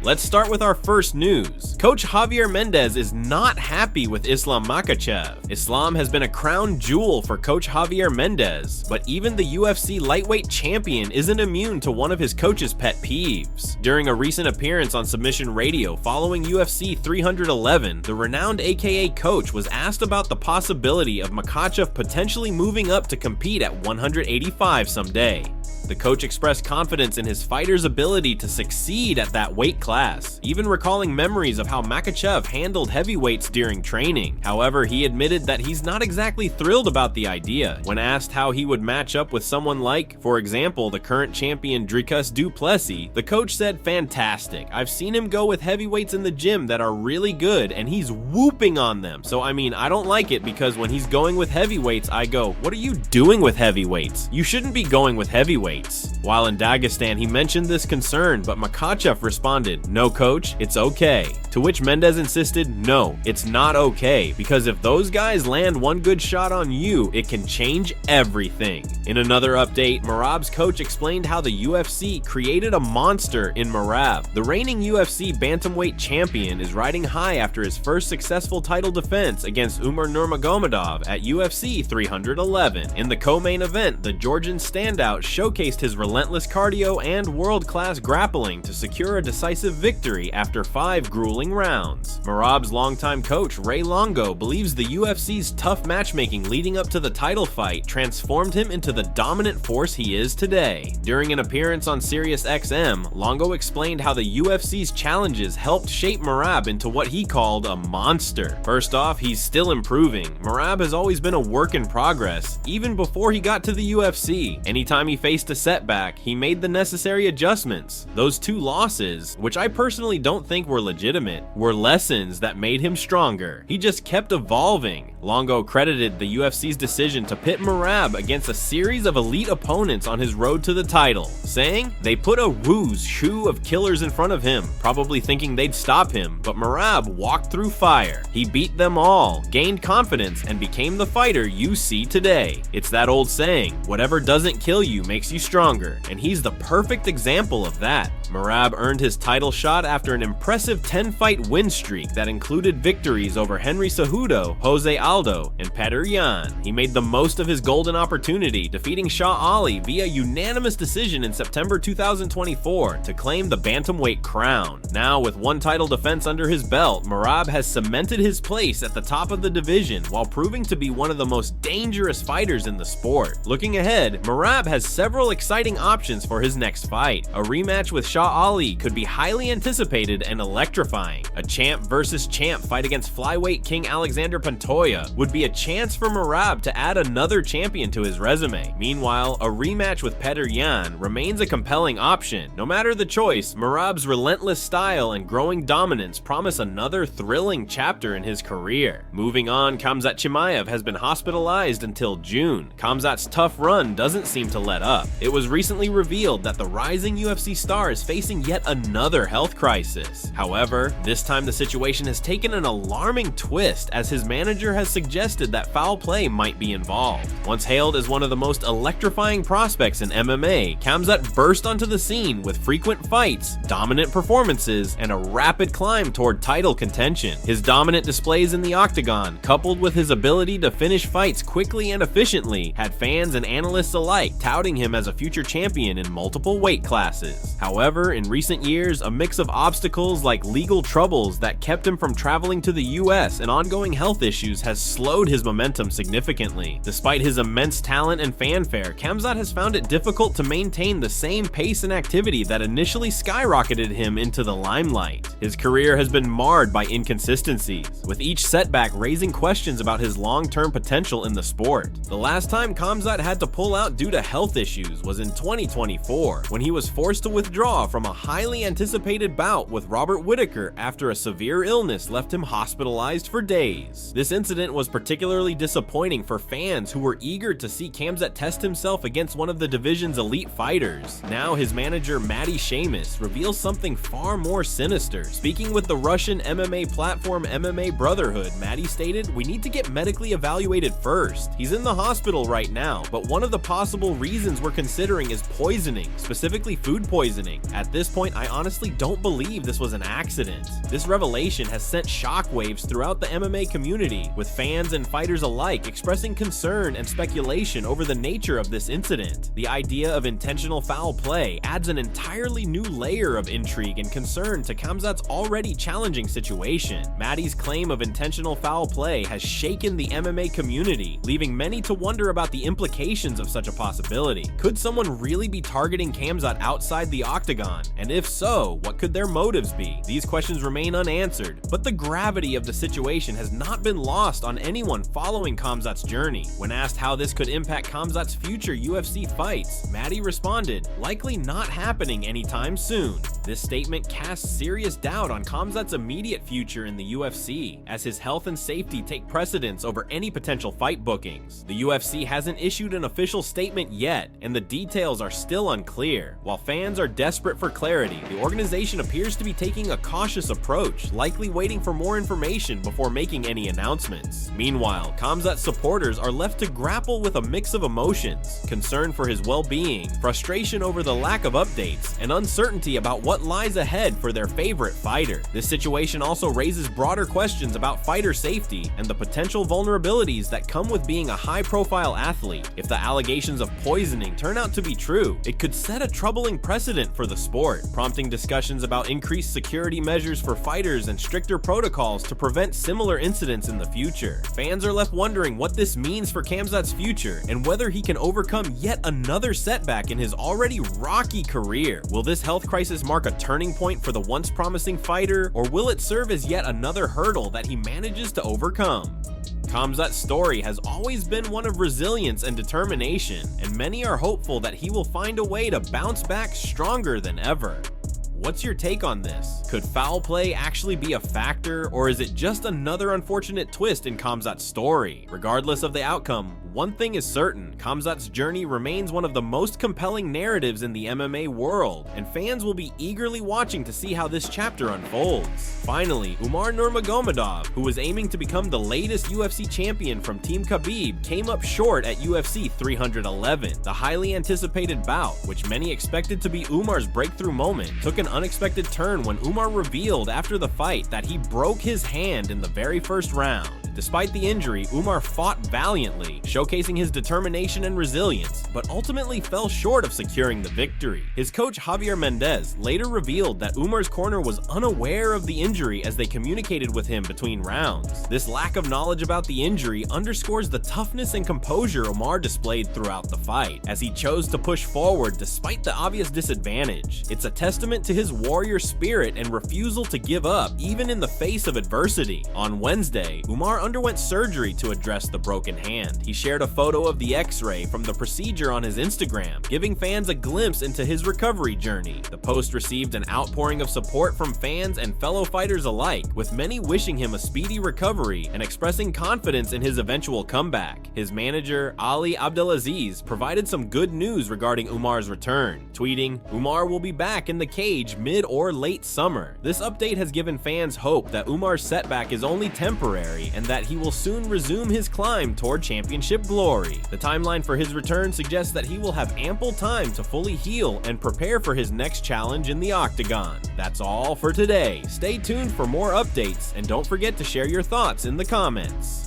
Let's start with our first news. Coach Javier Mendez is not happy with Islam Makhachev. Islam has been a crown jewel for Coach Javier Mendez, but even the UFC lightweight champion isn't immune to one of his coach's pet peeves. During a recent appearance on Submission Radio following UFC 311, the renowned AKA coach was asked about the possibility of Makhachev potentially moving up to compete at 185 someday. The coach expressed confidence in his fighter's ability to succeed at that weight class, even recalling memories of how Makhachev handled heavyweights during training. However, he admitted that he's not exactly thrilled about the idea. When asked how he would match up with someone like, for example, the current champion Dricus du Plessis, the coach said, "Fantastic. I've seen him go with heavyweights in the gym that are really good, and he's whooping on them. So I mean, I don't like it because when he's going with heavyweights, I go, what are you doing with heavyweights? You shouldn't be going with heavyweights." While in Dagestan, he mentioned this concern, but Makhachev responded, "No, coach, it's okay." To which Mendez insisted, "No, it's not okay, because if those guys land one good shot on you, it can change everything." In another update, Merab's coach explained how the UFC created a monster in Merab. The reigning UFC bantamweight champion is riding high after his first successful title defense against Umar Nurmagomedov at UFC 311. In the co-main event, the Georgian standout showcased his relentless cardio and world-class grappling to secure a decisive victory after 5 grueling rounds. Merab's longtime coach Ray Longo believes the UFC's tough matchmaking leading up to the title fight transformed him into the dominant force he is today. During an appearance on SiriusXM, Longo explained how the UFC's challenges helped shape Merab into what he called a monster. First off, he's still improving. Merab has always been a work in progress, even before he got to the UFC. Anytime he faced a setback, he made the necessary adjustments. Those 2 losses, which I personally don't think were legitimate, were lessons that made him stronger. He just kept evolving. Longo credited the UFC's decision to pit Merab against a series of elite opponents on his road to the title, saying, "They put a who's who of killers in front of him, probably thinking they'd stop him, but Merab walked through fire. He beat them all, gained confidence, and became the fighter you see today." It's that old saying, whatever doesn't kill you makes you stronger, and he's the perfect example of that. Merab earned his title shot after an impressive 10-fight win streak that included victories over Henry Cejudo, Jose Aldo, and Petr Yan. He made the most of his golden opportunity, defeating Shah Ali via unanimous decision in September 2024 to claim the bantamweight crown. Now, with 1 title defense under his belt, Merab has cemented his place at the top of the division while proving to be one of the most dangerous fighters in the sport. Looking ahead, Merab has several exciting options for his next fight. A rematch with Shah Ali could be highly anticipated and electrifying. A champ versus champ fight against flyweight king Alexander Pantoja would be a chance for Merab to add another champion to his resume. Meanwhile, a rematch with Petr Yan remains a compelling option. No matter the choice, Merab's relentless style and growing dominance promise another thrilling chapter in his career. Moving on, Khamzat Chimaev has been hospitalized until June. Khamzat's tough run doesn't seem to let up. It was recently revealed that the rising UFC star is facing yet another health crisis. However, this time the situation has taken an alarming twist as his manager has suggested that foul play might be involved. Once hailed as one of the most electrifying prospects in MMA, Khamzat burst onto the scene with frequent fights, dominant performances, and a rapid climb toward title contention. His dominant displays in the octagon, coupled with his ability to finish fights quickly and efficiently, had fans and analysts alike touting him as a future champion in multiple weight classes. However, in recent years, a mix of obstacles like legal troubles that kept him from traveling to the US and ongoing health issues has slowed his momentum significantly. Despite his immense talent and fanfare, Khamzat has found it difficult to maintain the same pace and activity that initially skyrocketed him into the limelight. His career has been marred by inconsistencies, with each setback raising questions about his long-term potential in the sport. The last time Khamzat had to pull out due to health issues was in 2024, when he was forced to withdraw from a highly anticipated bout with Robert Whittaker after a severe illness left him hospitalized for days. This incident was particularly disappointing for fans who were eager to see Khamzat test himself against one of the division's elite fighters. Now his manager Matty Sheamus reveals something far more sinister. Speaking with the Russian MMA platform MMA Brotherhood, Maddie stated, "We need to get medically evaluated first. He's in the hospital right now, but one of the possible reasons we're considering is poisoning, specifically food poisoning. At this point, I honestly don't believe this was an accident." This revelation has sent shockwaves throughout the MMA community, with fans and fighters alike expressing concern and speculation over the nature of this incident. The idea of intentional foul play adds an entirely new layer of intrigue and concern to Khamzat's already challenging situation. Maddie's claim of intentional foul play has shaken the MMA community, leaving many to wonder about the implications of such a possibility. Could someone really be targeting Khamzat outside the octagon? And if so, what could their motives be? These questions remain unanswered, but the gravity of the situation has not been lost on anyone following Khamzat's journey. When asked how this could impact Khamzat's future UFC fights, Maddie responded, "Likely not happening anytime soon." This statement casts serious doubt on Khamzat's immediate future in the UFC, as his health and safety take precedence over any potential fight bookings. The UFC hasn't issued an official statement yet, and the details are still unclear. While fans are desperate for clarity, the organization appears to be taking a cautious approach, likely waiting for more information before making any announcements. Meanwhile, Khamzat's supporters are left to grapple with a mix of emotions: concern for his well-being, frustration over the lack of updates, and uncertainty about what lies ahead for their favorite fighter. This situation also raises broader questions about fighter safety and the potential vulnerabilities that come with being a high-profile athlete. If the allegations of poisoning turn out to be true, it could set a troubling precedent for the sport, prompting discussions about increased security measures for fighters and stricter protocols to prevent similar incidents in the future. Fans are left wondering what this means for Khamzat's future and whether he can overcome yet another setback in his already rocky career. Will this health crisis mark a turning point for the once promising fighter, or will it serve as yet another hurdle that he manages to overcome? Khamzat's story has always been one of resilience and determination, and many are hopeful that he will find a way to bounce back stronger than ever. What's your take on this? Could foul play actually be a factor, or is it just another unfortunate twist in Khamzat's story? Regardless of the outcome, one thing is certain: Khamzat's journey remains one of the most compelling narratives in the MMA world, and fans will be eagerly watching to see how this chapter unfolds. Finally, Umar Nurmagomedov, who was aiming to become the latest UFC champion from Team Khabib, came up short at UFC 311. The highly anticipated bout, which many expected to be Umar's breakthrough moment, took an unexpected turn when Umar revealed after the fight that he broke his hand in the very first round. Despite the injury, Umar fought valiantly, showcasing his determination and resilience, but ultimately fell short of securing the victory. His coach Javier Mendez later revealed that Umar's corner was unaware of the injury as they communicated with him between rounds. This lack of knowledge about the injury underscores the toughness and composure Umar displayed throughout the fight, as he chose to push forward despite the obvious disadvantage. It's a testament to his warrior spirit and refusal to give up, even in the face of adversity. On Wednesday, Umar underwent surgery to address the broken hand. He shared a photo of the X-ray from the procedure on his Instagram, giving fans a glimpse into his recovery journey. The post received an outpouring of support from fans and fellow fighters alike, with many wishing him a speedy recovery and expressing confidence in his eventual comeback. His manager, Ali Abdelaziz, provided some good news regarding Umar's return, tweeting, "Umar will be back in the cage mid or late summer." This update has given fans hope that Umar's setback is only temporary and that he will soon resume his climb toward championship glory. The timeline for his return suggests that he will have ample time to fully heal and prepare for his next challenge in the octagon. That's all for today. Stay tuned for more updates, and don't forget to share your thoughts in the comments.